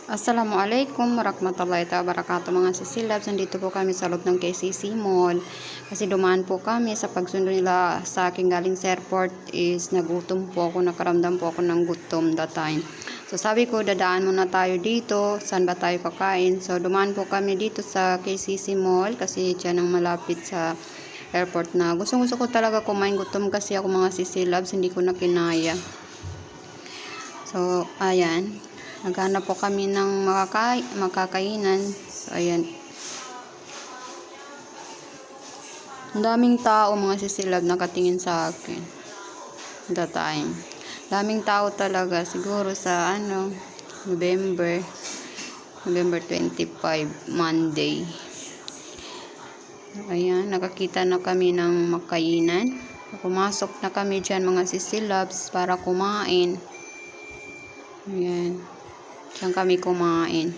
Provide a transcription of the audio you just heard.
Assalamualaikum warahmatullahi wabarakatuh mga sisilabs. Nandito po kami sa loob ng KCC Mall kasi dumaan po kami sa pagsundo nila sa akin galing sa airport is nagutom po ako, nakaramdam po ako ng gutom that time. So sabi ko dadaan muna tayo dito, saan ba tayo kakain? So dumaan po kami dito sa KCC Mall kasi dyan ang malapit sa airport na gusto ko talaga kumain, gutom kasi ako mga sisilabs, hindi ko na kinaya. So ayan, naghanap po kami ng makakainan. So, ayan. Ang daming tao mga sisilab nakatingin sa akin. That time. Daming tao talaga. Siguro sa November 25, Monday. Ayan, nakakita na kami ng makainan. Pumasok na kami dyan mga sisilabs para kumain. Ayan. Diyan kami kumain.